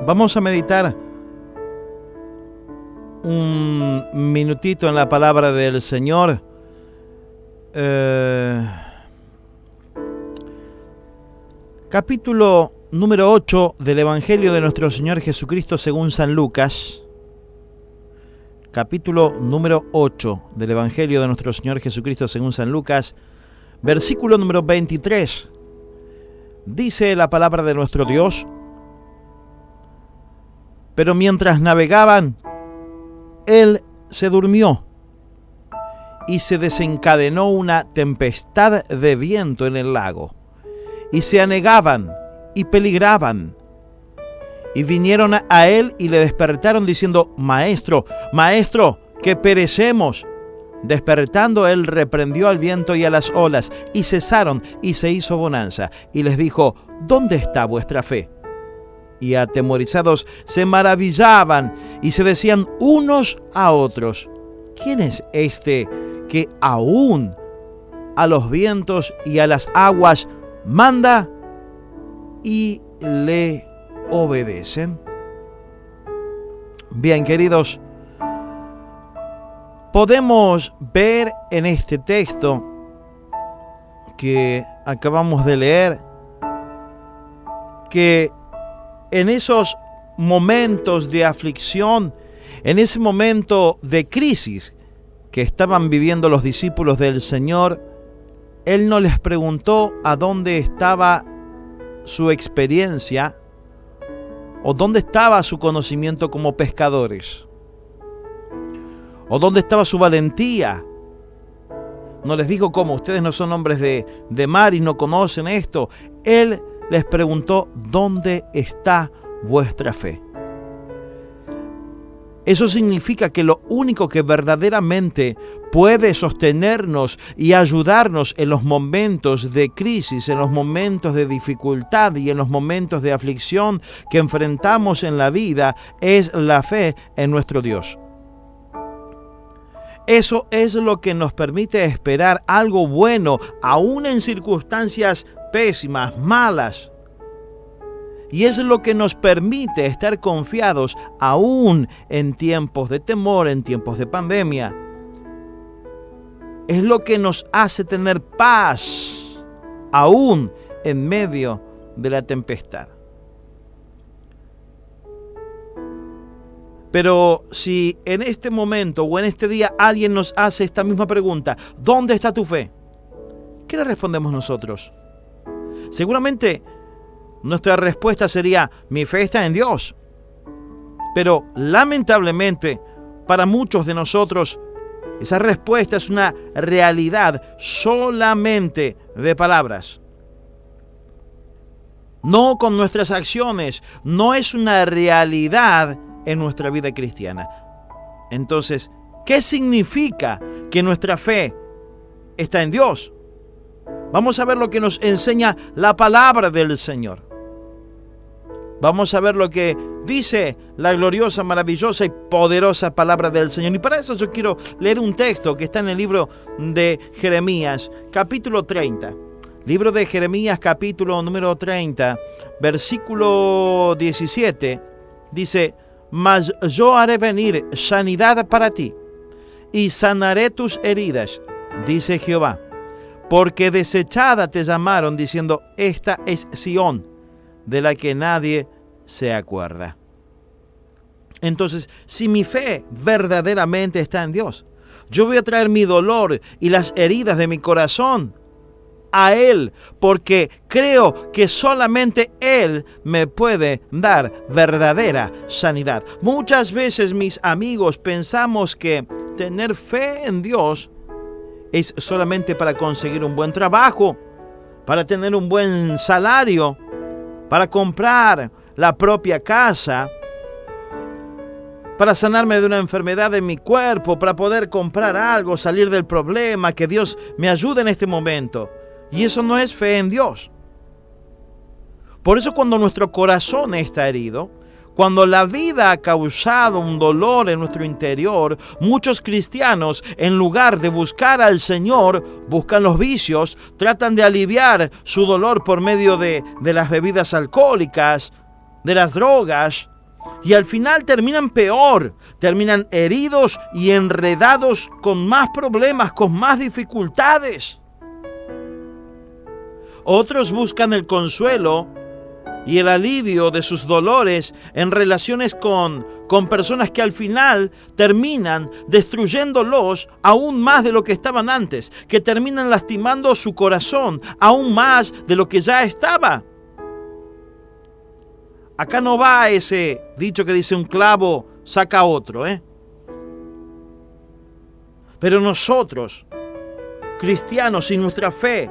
Vamos a meditar un minutito en la palabra del Señor. Capítulo número 8 del Evangelio de nuestro Señor Jesucristo según San Lucas. Capítulo número 8 del Evangelio de nuestro Señor Jesucristo según San Lucas. Versículo número 23. Dice la palabra de nuestro Dios: pero mientras navegaban, él se durmió y se desencadenó una tempestad de viento en el lago, y se anegaban y peligraban. Y vinieron a él y le despertaron diciendo: Maestro, Maestro, que perecemos. Despertando él reprendió al viento y a las olas, y cesaron, y se hizo bonanza. Y les dijo: ¿Dónde está vuestra fe? Y atemorizados se maravillaban y se decían unos a otros: ¿quién es este que aún a los vientos y a las aguas manda y le obedecen? Bien, queridos, podemos ver en este texto que acabamos de leer que en esos momentos de aflicción, en ese momento de crisis que estaban viviendo los discípulos del Señor, Él no les preguntó a dónde estaba su experiencia o dónde estaba su conocimiento como pescadores o dónde estaba su valentía. No les dijo: ¿cómo? Ustedes no son hombres de mar y no conocen esto. Él les preguntó: ¿dónde está vuestra fe? Eso significa que lo único que verdaderamente puede sostenernos y ayudarnos en los momentos de crisis, en los momentos de dificultad y en los momentos de aflicción que enfrentamos en la vida es la fe en nuestro Dios. Eso es lo que nos permite esperar algo bueno, aún en circunstancias pésimas, malas. Y es lo que nos permite estar confiados aún en tiempos de temor, en tiempos de pandemia. Es lo que nos hace tener paz aún en medio de la tempestad. Pero si en este momento o en este día alguien nos hace esta misma pregunta: ¿dónde está tu fe?, ¿qué le respondemos nosotros? Seguramente nuestra respuesta sería: mi fe está en Dios. Pero lamentablemente para muchos de nosotros esa respuesta es una realidad solamente de palabras. No con nuestras acciones, no es una realidad en nuestra vida cristiana. Entonces, ¿qué significa que nuestra fe está en Dios? Vamos a ver lo que nos enseña la palabra del Señor. Vamos a ver lo que dice la gloriosa, maravillosa y poderosa palabra del Señor. Y para eso yo quiero leer un texto que está en el libro de Jeremías, capítulo 30. Libro de Jeremías, capítulo número 30, versículo 17. Dice: mas yo haré venir sanidad para ti, y sanaré tus heridas, dice Jehová. Porque desechada te llamaron, diciendo: esta es Sión, de la que nadie se acuerda. Entonces, si mi fe verdaderamente está en Dios, yo voy a traer mi dolor y las heridas de mi corazón a Él, porque creo que solamente Él me puede dar verdadera sanidad. Muchas veces, mis amigos, pensamos que tener fe en Dios es solamente para conseguir un buen trabajo, para tener un buen salario, para comprar la propia casa, para sanarme de una enfermedad en mi cuerpo, para poder comprar algo, salir del problema, que Dios me ayude en este momento. Y eso no es fe en Dios. Por eso, cuando nuestro corazón está herido, Cuando la vida ha causado un dolor en nuestro interior, muchos cristianos, en lugar de buscar al Señor, buscan los vicios, tratan de aliviar su dolor por medio de las bebidas alcohólicas, de las drogas, y al final terminan peor, terminan heridos y enredados con más problemas, con más dificultades. Otros buscan el consuelo y el alivio de sus dolores en relaciones con personas que al final terminan destruyéndolos aún más de lo que estaban antes, que terminan lastimando su corazón aún más de lo que ya estaba. Acá no va ese dicho que dice un clavo saca otro, Pero nosotros, cristianos, si nuestra fe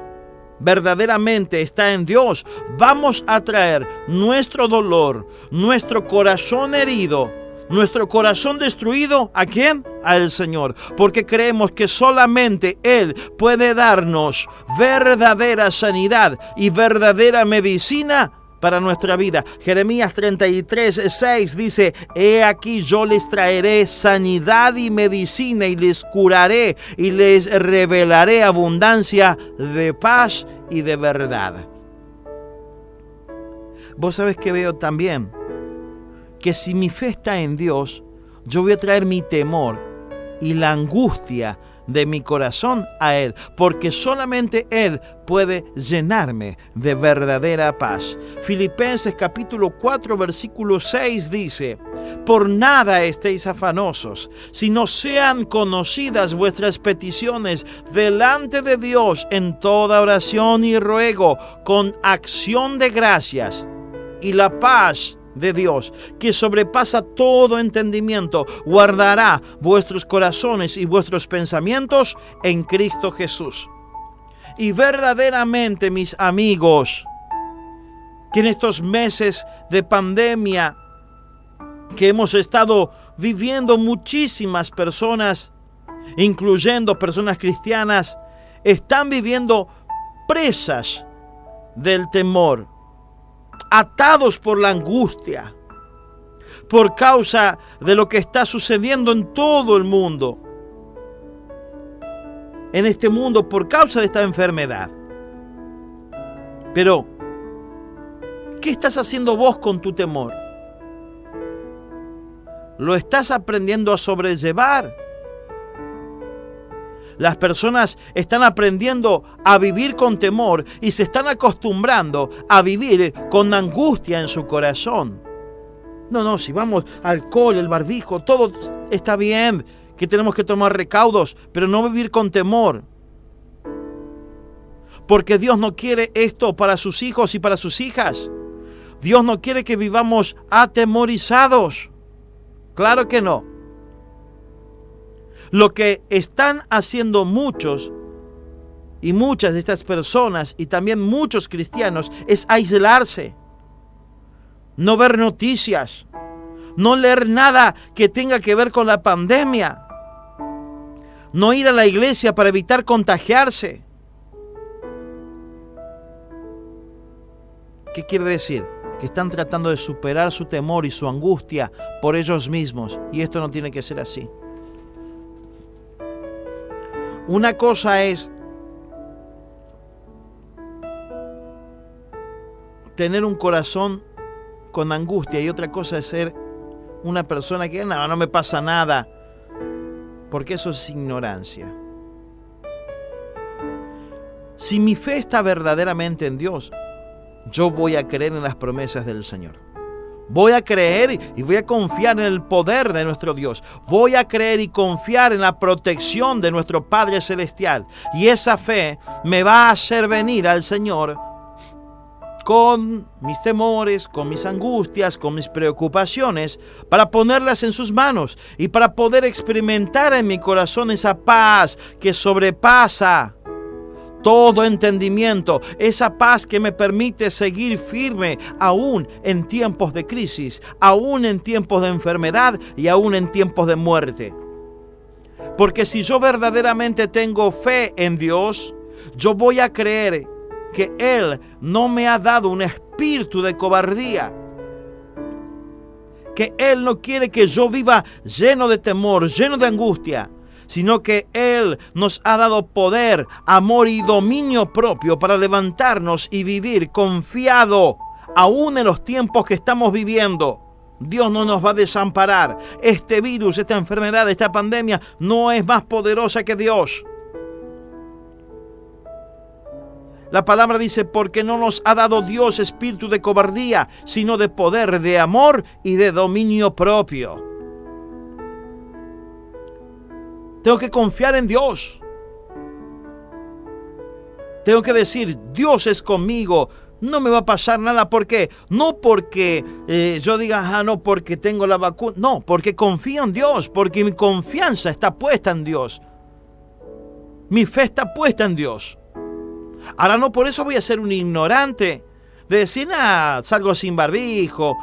verdaderamente está en Dios, vamos a traer nuestro dolor, nuestro corazón herido, nuestro corazón destruido, ¿a quién? Al Señor, porque creemos que solamente Él puede darnos verdadera sanidad y verdadera medicina para nuestra vida. Jeremías 33:6 dice: he aquí yo les traeré sanidad y medicina, y les curaré y les revelaré abundancia de paz y de verdad. Vos sabés que veo también que si mi fe está en Dios, yo voy a traer mi temor y la angustia de mi corazón a Él, porque solamente Él puede llenarme de verdadera paz. Filipenses capítulo 4 versículo 6 dice: por nada estéis afanosos, sino sean conocidas vuestras peticiones delante de Dios en toda oración y ruego, con acción de gracias, y la paz de Dios, que sobrepasa todo entendimiento, guardará vuestros corazones y vuestros pensamientos en Cristo Jesús. Y verdaderamente, mis amigos, que en estos meses de pandemia que hemos estado viviendo, muchísimas personas, incluyendo personas cristianas, están viviendo presas del temor, atados por la angustia, por causa de lo que está sucediendo en todo el mundo, en este mundo, por causa de esta enfermedad. Pero, ¿qué estás haciendo vos con tu temor? ¿Lo estás aprendiendo a sobrellevar? Las personas están aprendiendo a vivir con temor y se están acostumbrando a vivir con angustia en su corazón. No, si vamos, alcohol, el barbijo, todo está bien, que tenemos que tomar recaudos, pero no vivir con temor. Porque Dios no quiere esto para sus hijos y para sus hijas. Dios no quiere que vivamos atemorizados. Claro que no. Lo que están haciendo muchos y muchas de estas personas, y también muchos cristianos, es aislarse, no ver noticias, no leer nada que tenga que ver con la pandemia, no ir a la iglesia para evitar contagiarse. ¿Qué quiere decir? Que están tratando de superar su temor y su angustia por ellos mismos, y esto no tiene que ser así. Una cosa es tener un corazón con angustia y otra cosa es ser una persona que no me pasa nada, porque eso es ignorancia. Si mi fe está verdaderamente en Dios, yo voy a creer en las promesas del Señor. Voy a creer y voy a confiar en el poder de nuestro Dios. Voy a creer y confiar en la protección de nuestro Padre Celestial. Y esa fe me va a hacer venir al Señor con mis temores, con mis angustias, con mis preocupaciones, para ponerlas en sus manos y para poder experimentar en mi corazón esa paz que sobrepasa todo entendimiento, esa paz que me permite seguir firme aún en tiempos de crisis, aún en tiempos de enfermedad y aún en tiempos de muerte. Porque si yo verdaderamente tengo fe en Dios, yo voy a creer que Él no me ha dado un espíritu de cobardía. que Él no quiere que yo viva lleno de temor, lleno de angustia, sino que Él nos ha dado poder, amor y dominio propio para levantarnos y vivir confiado, aún en los tiempos que estamos viviendo. Dios no nos va a desamparar. Este virus, esta enfermedad, esta pandemia no es más poderosa que Dios. La palabra dice, porque no nos ha dado Dios espíritu de cobardía, sino de poder, de amor y de dominio propio. Tengo que confiar en Dios. Tengo que decir, Dios es conmigo. No me va a pasar nada. ¿Por qué? No porque yo diga, no, porque tengo la vacuna. No, porque confío en Dios, porque mi confianza está puesta en Dios. Mi fe está puesta en Dios. Ahora no por eso voy a ser un ignorante de decir, salgo sin barbijo,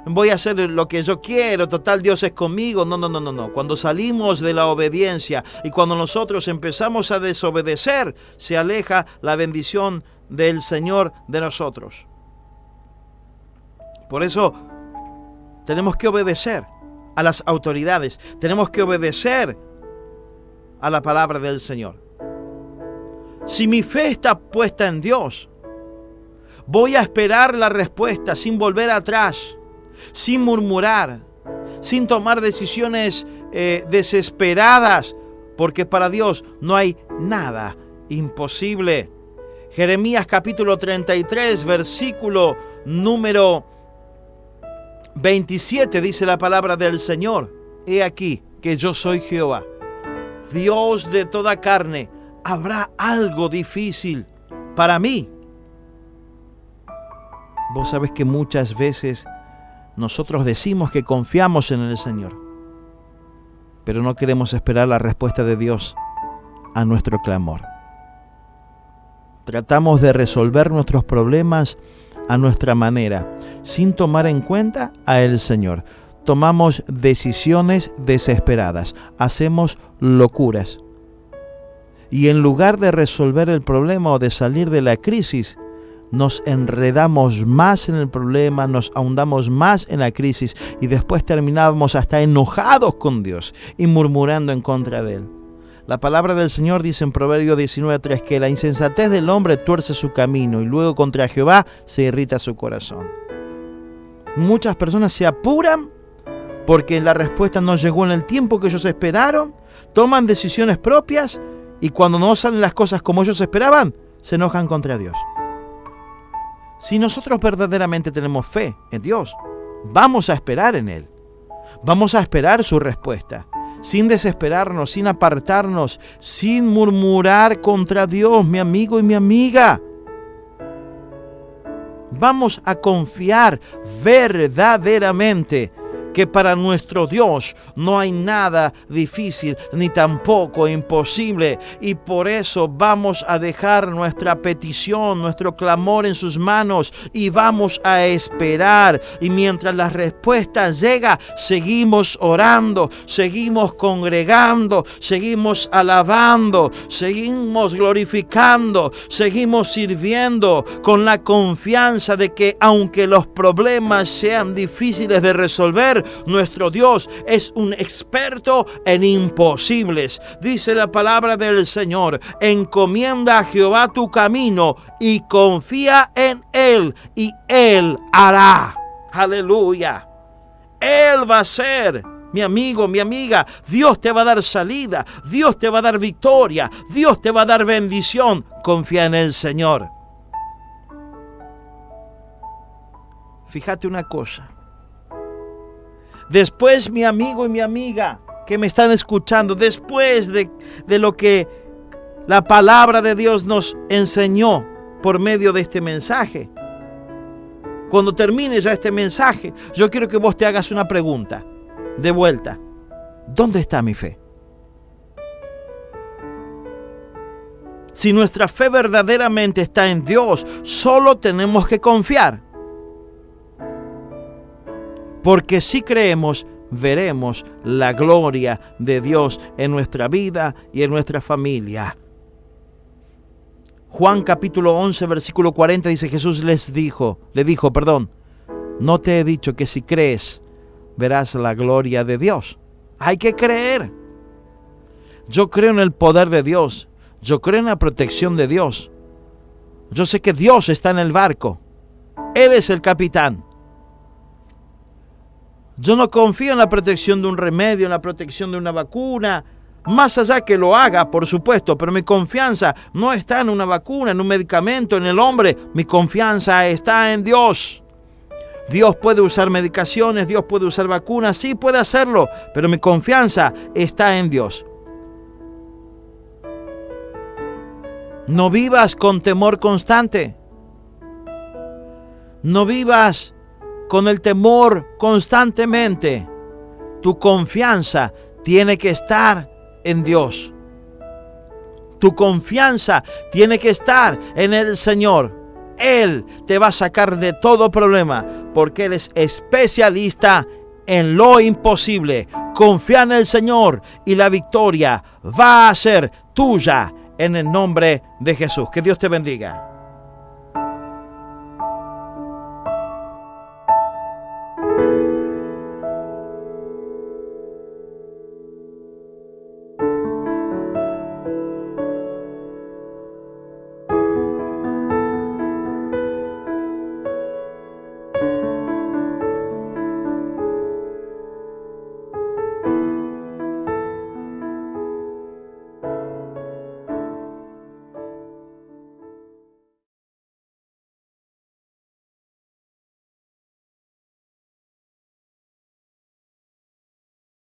voy a hacer lo que yo quiero, total Dios es conmigo. No. Cuando salimos de la obediencia y cuando nosotros empezamos a desobedecer, se aleja la bendición del Señor de nosotros. Por eso tenemos que obedecer a las autoridades, tenemos que obedecer a la palabra del Señor. Si mi fe está puesta en Dios, voy a esperar la respuesta sin volver atrás, sin murmurar, sin tomar decisiones desesperadas, porque para Dios no hay nada imposible. Jeremías capítulo 33, versículo número 27, dice la palabra del Señor. He aquí que yo soy Jehová, Dios de toda carne. ¿Habrá algo difícil para mí? Vos sabés que muchas veces nosotros decimos que confiamos en el Señor, pero no queremos esperar la respuesta de Dios a nuestro clamor. Tratamos de resolver nuestros problemas a nuestra manera, sin tomar en cuenta a el Señor. Tomamos decisiones desesperadas, hacemos locuras. Y en lugar de resolver el problema o de salir de la crisis, nos enredamos más en el problema, nos ahondamos más en la crisis y después terminamos hasta enojados con Dios y murmurando en contra de Él. La palabra del Señor dice en Proverbios 19:3 que la insensatez del hombre tuerce su camino y luego contra Jehová se irrita su corazón. Muchas personas se apuran porque la respuesta no llegó en el tiempo que ellos esperaron, toman decisiones propias y cuando no salen las cosas como ellos esperaban, se enojan contra Dios. Si nosotros verdaderamente tenemos fe en Dios, vamos a esperar en Él. Vamos a esperar su respuesta, sin desesperarnos, sin apartarnos, sin murmurar contra Dios, mi amigo y mi amiga. Vamos a confiar verdaderamente que para nuestro Dios no hay nada difícil ni tampoco imposible, y por eso vamos a dejar nuestra petición, nuestro clamor en sus manos y vamos a esperar, y mientras la respuesta llega, seguimos orando, seguimos congregando, seguimos alabando, seguimos glorificando, seguimos sirviendo con la confianza de que aunque los problemas sean difíciles de resolver, nuestro Dios es un experto en imposibles. Dice la palabra del Señor: encomienda a Jehová tu camino y confía en Él y Él hará. Aleluya. Él va a ser, mi amigo, mi amiga. Dios te va a dar salida, Dios te va a dar victoria, Dios te va a dar bendición. Confía en el Señor. Fíjate una cosa. Después, mi amigo y mi amiga que me están escuchando, después de lo que la palabra de Dios nos enseñó por medio de este mensaje, cuando termine ya este mensaje, yo quiero que vos te hagas una pregunta de vuelta. ¿Dónde está mi fe? Si nuestra fe verdaderamente está en Dios, solo tenemos que confiar. Porque si creemos, veremos la gloria de Dios en nuestra vida y en nuestra familia. Juan capítulo 11, versículo 40 dice: Jesús le dijo, no te he dicho que si crees, verás la gloria de Dios. Hay que creer. Yo creo en el poder de Dios. Yo creo en la protección de Dios. Yo sé que Dios está en el barco. Él es el capitán. Yo no confío en la protección de un remedio, en la protección de una vacuna. Más allá que lo haga, por supuesto, pero mi confianza no está en una vacuna, en un medicamento, en el hombre. Mi confianza está en Dios. Dios puede usar medicaciones, Dios puede usar vacunas, sí puede hacerlo, pero mi confianza está en Dios. No vivas con temor constante. No vivas con el temor constantemente. Tu confianza tiene que estar en Dios. Tu confianza tiene que estar en el Señor. Él te va a sacar de todo problema, porque Él es especialista en lo imposible. Confía en el Señor y la victoria va a ser tuya en el nombre de Jesús. Que Dios te bendiga.